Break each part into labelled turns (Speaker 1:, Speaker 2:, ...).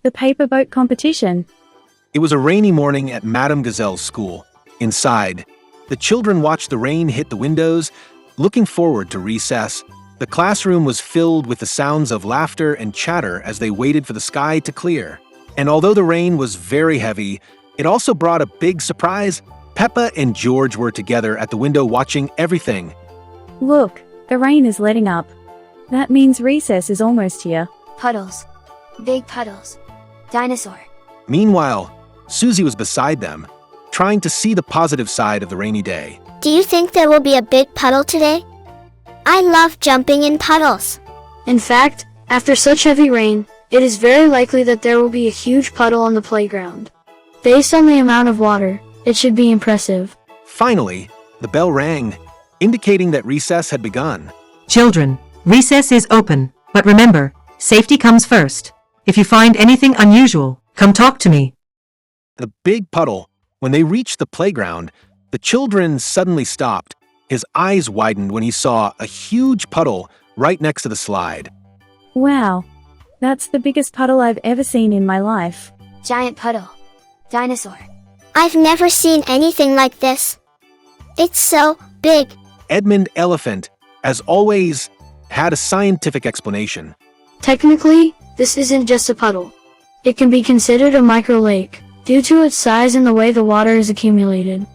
Speaker 1: The paper boat competition.
Speaker 2: It was a rainy morning at Madame Gazelle's school. Inside, the children watched the rain hit the windows, looking forward to recess. The classroom was filled with the sounds of laughter and chatter as they waited for the sky to clear. And although the rain was very heavy, it also brought a big surprise. Peppa and George were together at the window watching everything.
Speaker 1: Look, the rain is letting up. That means recess is almost here.
Speaker 3: Puddles. Big puddles. Dinosaur.
Speaker 2: Meanwhile, Susie was beside them, trying to see the positive side of the rainy day.
Speaker 4: Do you think there will be a big puddle today? I love jumping in puddles.
Speaker 5: In fact, after such heavy rain, it is very likely that there will be a huge puddle on the playground. Based on the amount of water, it should be impressive.
Speaker 2: Finally, the bell rang, indicating that recess had begun.
Speaker 6: Children, recess is open, but remember, safety comes first. If you find anything unusual, come talk to me.
Speaker 2: The big puddle. When they reached the playground, the children suddenly stopped. His eyes widened when he saw a huge puddle right next to the slide.
Speaker 1: Wow, that's the biggest puddle I've ever seen in my life.
Speaker 3: Giant puddle. Dinosaur.
Speaker 4: I've never seen anything like this. It's so big.
Speaker 2: Edmund Elephant, as always, had a scientific explanation.
Speaker 5: Technically, this isn't just a puddle. It can be considered a micro-lake, due to its size and the way the water is accumulated.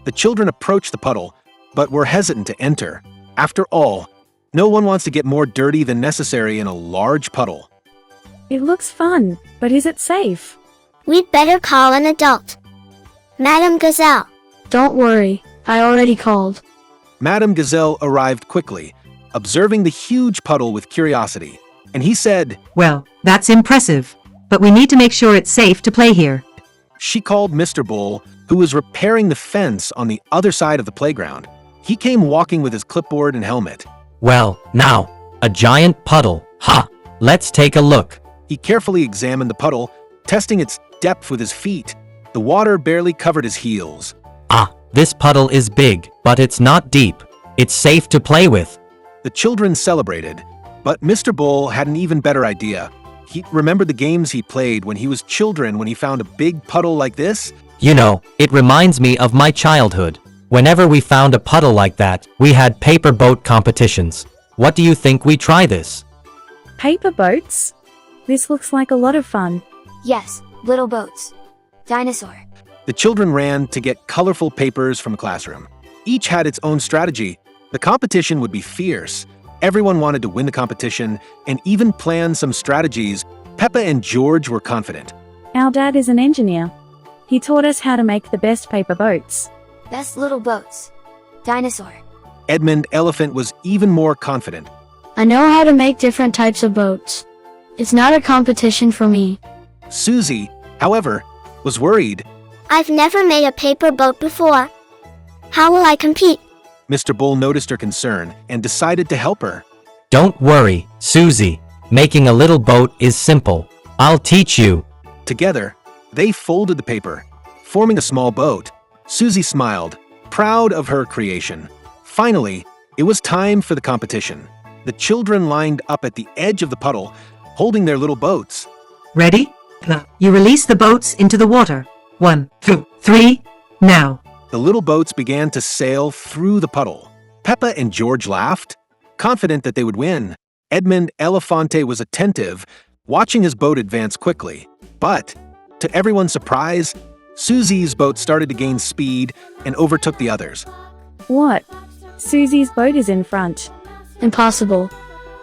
Speaker 2: The children approached the puddle, but were hesitant to enter. After all, no one wants to get more dirty than necessary in a large puddle.
Speaker 1: It looks fun, but is it safe?
Speaker 4: We'd better call an adult. Madame Gazelle.
Speaker 5: Don't worry, I already called.
Speaker 2: Madame Gazelle arrived quickly, observing the huge puddle with curiosity, and he said,
Speaker 6: Well, that's impressive, but we need to make sure it's safe to play here.
Speaker 2: She called Mr. Bull, who was repairing the fence on the other side of the playground. He came walking with his clipboard and helmet.
Speaker 7: Well, now, a giant puddle. Ha! Let's take a look.
Speaker 2: He carefully examined the puddle, testing its depth with his feet. The water barely covered his heels.
Speaker 7: Ah, this puddle is big, but it's not deep. It's safe to play with.
Speaker 2: The children celebrated, but Mr. Bull had an even better idea. He remembered the games he played when he was children when he found a big puddle like this.
Speaker 7: You know, it reminds me of my childhood. Whenever we found a puddle like that, we had paper boat competitions. What do you think we try this?
Speaker 1: Paper boats? This looks like a lot of fun.
Speaker 3: Yes, little boats. Dinosaur.
Speaker 2: The children ran to get colorful papers from the classroom. Each had its own strategy. The competition would be fierce. Everyone wanted to win the competition and even plan some strategies. Peppa and George were confident.
Speaker 1: Our dad is an engineer. He taught us how to make the best paper boats.
Speaker 3: Best little boats. Dinosaur.
Speaker 2: Edmund Elephant was even more confident.
Speaker 5: I know how to make different types of boats. It's not a competition for me.
Speaker 2: Susie, however, was worried.
Speaker 4: I've never made a paper boat before. How will I compete?
Speaker 2: Mr. Bull noticed her concern and decided to help her.
Speaker 7: Don't worry, Susie. Making a little boat is simple. I'll teach you.
Speaker 2: Together, they folded the paper, forming a small boat. Susie smiled, proud of her creation. Finally, it was time for the competition. The children lined up at the edge of the puddle, holding their little boats.
Speaker 6: Ready? You release the boats into the water. 1, 2, 3, now.
Speaker 2: The little boats began to sail through the puddle. Peppa and George laughed, confident that they would win. Edmund Elefante was attentive, watching his boat advance quickly. But, to everyone's surprise, Susie's boat started to gain speed and overtook the others.
Speaker 1: What? Susie's boat is in front.
Speaker 5: Impossible.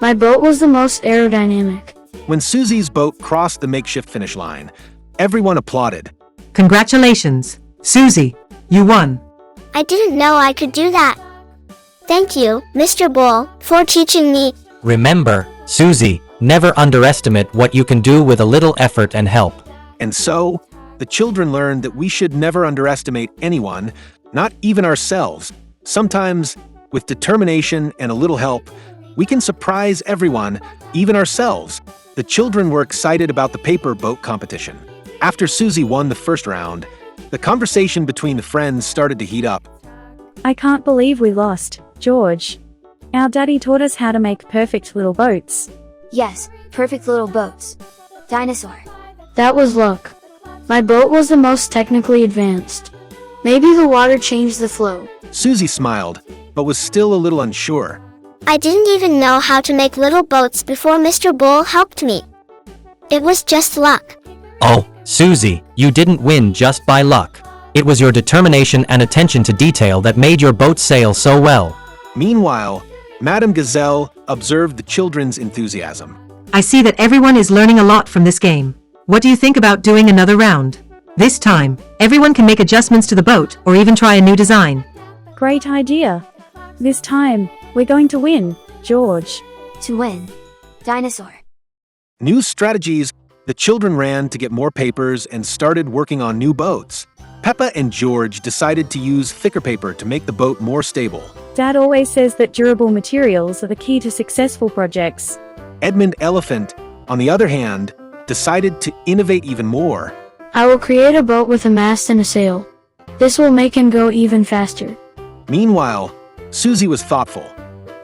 Speaker 5: My boat was the most aerodynamic.
Speaker 2: When Susie's boat crossed the makeshift finish line, everyone applauded.
Speaker 6: Congratulations, Susie, you won.
Speaker 4: I didn't know I could do that. Thank you, Mr. Bull, for teaching me.
Speaker 7: Remember, Susie, never underestimate what you can do with a little effort and help.
Speaker 2: And so, the children learned that we should never underestimate anyone, not even ourselves. Sometimes, with determination and a little help, we can surprise everyone, even ourselves. The children were excited about the paper boat competition. After Susie won the first round, the conversation between the friends started to heat up.
Speaker 1: I can't believe we lost, George. Our daddy taught us how to make perfect little boats.
Speaker 3: Yes, perfect little boats. Dinosaur.
Speaker 5: That was luck. My boat was the most technically advanced. Maybe the water changed the flow.
Speaker 2: Susie smiled, but was still a little unsure.
Speaker 4: I didn't even know how to make little boats before Mr. Bull helped me. It was just luck.
Speaker 7: Oh, Susie, you didn't win just by luck. It was your determination and attention to detail that made your boat sail so well.
Speaker 2: Meanwhile, Madame Gazelle observed the children's enthusiasm.
Speaker 6: I see that everyone is learning a lot from this game. What do you think about doing another round? This time, everyone can make adjustments to the boat or even try a new design.
Speaker 1: Great idea. This time, we're going to win, George.
Speaker 3: To win. Dinosaur.
Speaker 2: New strategies, the children ran to get more papers and started working on new boats. Peppa and George decided to use thicker paper to make the boat more stable.
Speaker 1: Dad always says that durable materials are the key to successful projects.
Speaker 2: Edmund Elephant, on the other hand, decided to innovate even more.
Speaker 5: I will create a boat with a mast and a sail. This will make him go even faster.
Speaker 2: Meanwhile, Susie was thoughtful.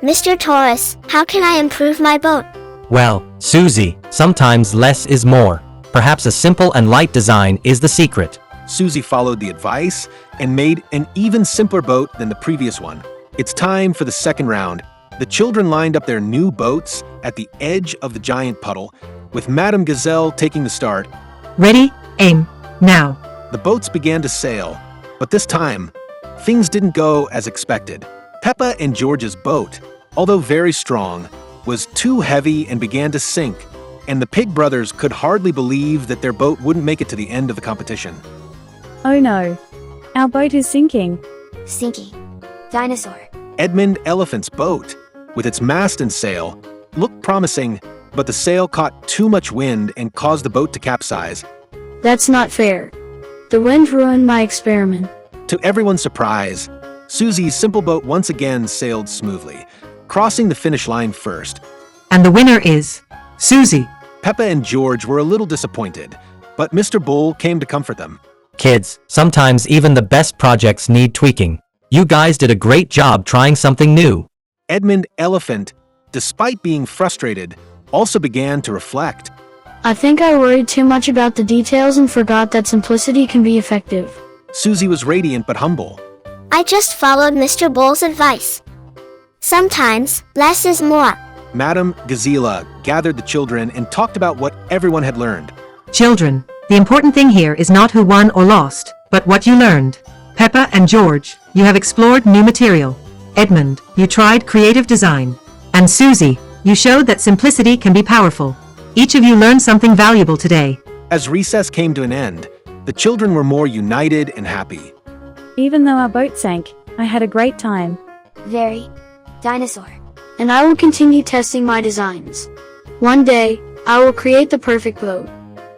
Speaker 4: Mr. Taurus, how can I improve my boat?
Speaker 7: Well, Susie, sometimes less is more. Perhaps a simple and light design is the secret.
Speaker 2: Susie followed the advice and made an even simpler boat than the previous one. It's time for the second round. The children lined up their new boats at the edge of the giant puddle, with Madame Gazelle taking the start.
Speaker 6: Ready, aim, now.
Speaker 2: The boats began to sail, but this time, things didn't go as expected. Peppa and George's boat, although very strong, was too heavy and began to sink, and the Pig brothers could hardly believe that their boat wouldn't make it to the end of the competition.
Speaker 1: Oh no. Our boat is sinking.
Speaker 3: Sinky. Dinosaur.
Speaker 2: Edmund Elephant's boat, with its mast and sail, looked promising, but the sail caught too much wind and caused the boat to capsize.
Speaker 5: That's not fair. The wind ruined my experiment.
Speaker 2: To everyone's surprise, Susie's simple boat once again sailed smoothly, crossing the finish line first.
Speaker 6: And the winner is Susie.
Speaker 2: Peppa and George were a little disappointed, but Mr. Bull came to comfort them.
Speaker 7: Kids, sometimes even the best projects need tweaking. You guys did a great job trying something new.
Speaker 2: Edmund Elephant, despite being frustrated, also began to reflect.
Speaker 5: I think I worried too much about the details and forgot that simplicity can be effective.
Speaker 2: Susie was radiant but humble.
Speaker 4: I just followed Mr. Bull's advice. Sometimes, less is more.
Speaker 2: Madame Gazelle gathered the children and talked about what everyone had learned.
Speaker 6: Children, the important thing here is not who won or lost, but what you learned. Peppa and George, you have explored new material. Edmund, you tried creative design. And Susie, you showed that simplicity can be powerful. Each of you learned something valuable today.
Speaker 2: As recess came to an end, the children were more united and happy.
Speaker 1: Even though our boat sank, I had a great time.
Speaker 3: Very. Dinosaur.
Speaker 5: And I will continue testing my designs. One day, I will create the perfect boat.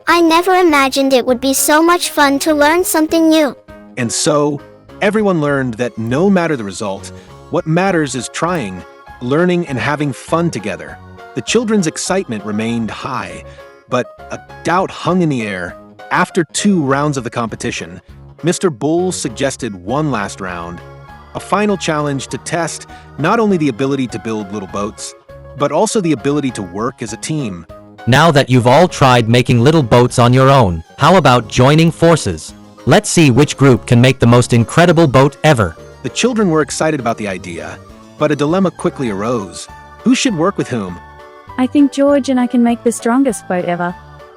Speaker 4: I never imagined it would be so much fun to learn something new.
Speaker 2: And so, everyone learned that no matter the result, what matters is trying, learning, and having fun together. The children's excitement remained high, but a doubt hung in the air. After 2 rounds of the competition, Mr. Bull suggested one last round, a final challenge to test not only the ability to build little boats, but also the ability to work as a team.
Speaker 7: Now that you've all tried making little boats on your own, how about joining forces? Let's see which group can make the most incredible boat ever.
Speaker 2: The children were excited about the idea, but a dilemma quickly arose. Who should work with whom?
Speaker 1: I think George and I can make the strongest boat ever.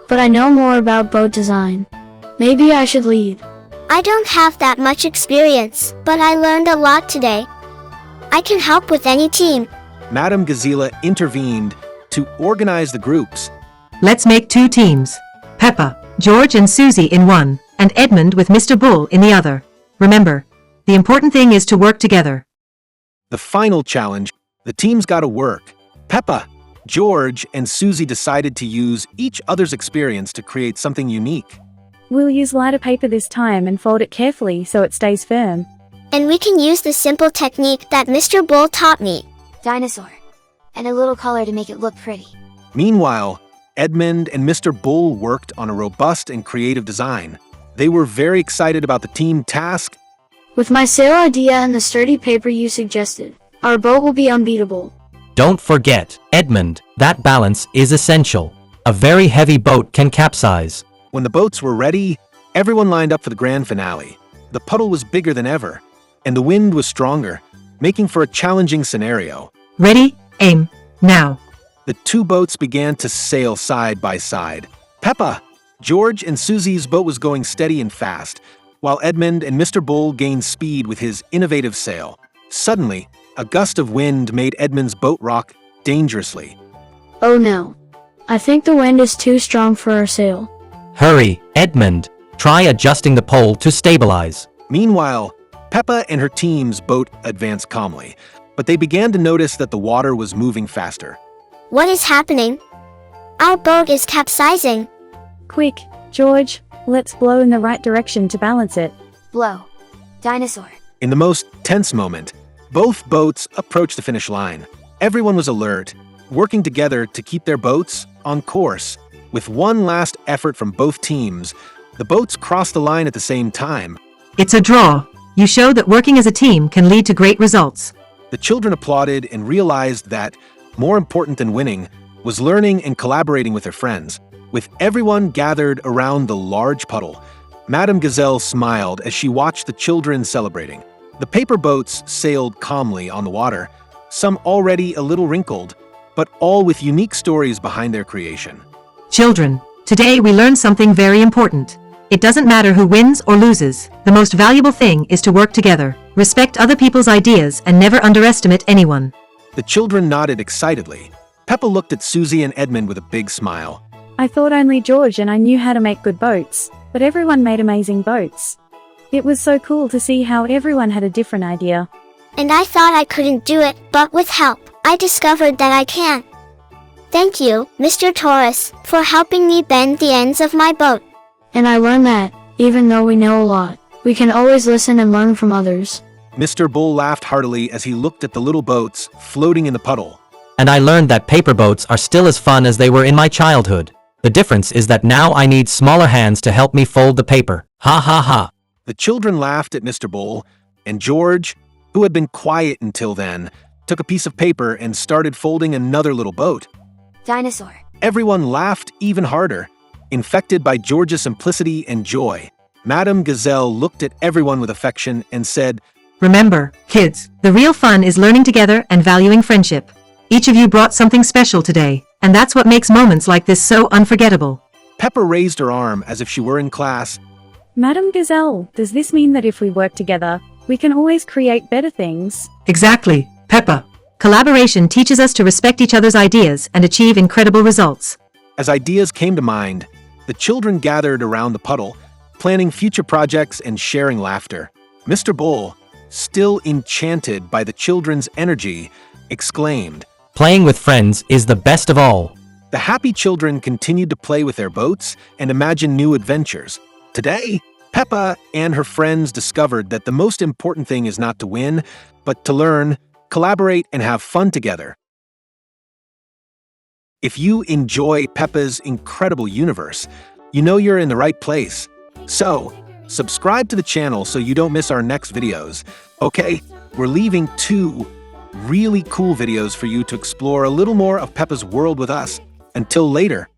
Speaker 5: But I know more about boat design. Maybe I should lead.
Speaker 4: I don't have that much experience, but I learned a lot today. I can help with any team.
Speaker 2: Madame Gazelle intervened to organize the groups.
Speaker 6: Let's make 2 teams. Peppa, George and Susie in one, and Edmund with Mr. Bull in the other. Remember, the important thing is to work together.
Speaker 2: The final challenge, the teams got to work. Peppa, George, and Susie decided to use each other's experience to create something unique.
Speaker 1: We'll use lighter paper this time and fold it carefully so it stays firm.
Speaker 4: And we can use the simple technique that Mr. Bull taught me.
Speaker 3: Dinosaur. And a little color to make it look pretty.
Speaker 2: Meanwhile, Edmund and Mr. Bull worked on a robust and creative design. They were very excited about the team task.
Speaker 5: With my sail idea and the sturdy paper you suggested, our boat will be unbeatable.
Speaker 7: Don't forget, Edmund, that balance is essential. A very heavy boat can capsize.
Speaker 2: When the boats were ready, everyone lined up for the grand finale. The puddle was bigger than ever, and the wind was stronger, making for a challenging scenario.
Speaker 6: Ready, aim, now.
Speaker 2: The two boats began to sail side by side. Peppa, George, and Susie's boat was going steady and fast, while Edmund and Mr. Bull gained speed with his innovative sail. Suddenly, a gust of wind made Edmund's boat rock dangerously.
Speaker 5: Oh no. I think the wind is too strong for our sail.
Speaker 7: Hurry, Edmund. Try adjusting the pole to stabilize.
Speaker 2: Meanwhile, Peppa and her team's boat advanced calmly, but they began to notice that the water was moving faster.
Speaker 4: What is happening? Our boat is capsizing.
Speaker 1: Quick, George, let's blow in the right direction to balance it.
Speaker 3: Blow. Dinosaur.
Speaker 2: In the most tense moment, both boats approached the finish line. Everyone was alert, working together to keep their boats on course. With one last effort from both teams, the boats crossed the line at the same time.
Speaker 6: It's a draw. You showed that working as a team can lead to great results.
Speaker 2: The children applauded and realized that, more important than winning, was learning and collaborating with their friends. With everyone gathered around the large puddle, Madame Gazelle smiled as she watched the children celebrating. The paper boats sailed calmly on the water, some already a little wrinkled, but all with unique stories behind their creation.
Speaker 6: Children, today we learned something very important. It doesn't matter who wins or loses. The most valuable thing is to work together, respect other people's ideas, and never underestimate anyone.
Speaker 2: The children nodded excitedly. Peppa looked at Susie and Edmund with a big smile.
Speaker 1: I thought only George and I knew how to make good boats, but everyone made amazing boats. It was so cool to see how everyone had a different idea.
Speaker 4: And I thought I couldn't do it, but with help, I discovered that I can. Thank you, Mr. Taurus, for helping me bend the ends of my boat.
Speaker 5: And I learned that, even though we know a lot, we can always listen and learn from others.
Speaker 2: Mr. Bull laughed heartily as he looked at the little boats floating in the puddle.
Speaker 7: And I learned that paper boats are still as fun as they were in my childhood. The difference is that now I need smaller hands to help me fold the paper. Ha ha ha.
Speaker 2: The children laughed at Mr. Bull, and George, who had been quiet until then, took a piece of paper and started folding another little boat.
Speaker 3: Dinosaur.
Speaker 2: Everyone laughed even harder, infected by George's simplicity and joy. Madame Gazelle looked at everyone with affection and said,
Speaker 6: Remember, kids, the real fun is learning together and valuing friendship. Each of you brought something special today, and that's what makes moments like this so unforgettable.
Speaker 2: Peppa raised her arm as if she were in class.
Speaker 1: Madame Gazelle, does this mean that if we work together, we can always create better things?
Speaker 6: Exactly, Peppa. Collaboration teaches us to respect each other's ideas and achieve incredible results.
Speaker 2: As ideas came to mind, the children gathered around the puddle, planning future projects and sharing laughter. Mr. Bull, still enchanted by the children's energy, exclaimed,
Speaker 7: Playing with friends is the best of all.
Speaker 2: The happy children continued to play with their boats and imagine new adventures. Today, Peppa and her friends discovered that the most important thing is not to win, but to learn, collaborate, and have fun together. If you enjoy Peppa's incredible universe, you know you're in the right place. So, subscribe to the channel so you don't miss our next videos. Okay, we're leaving 2 really cool videos for you to explore a little more of Peppa's world with us. Until later.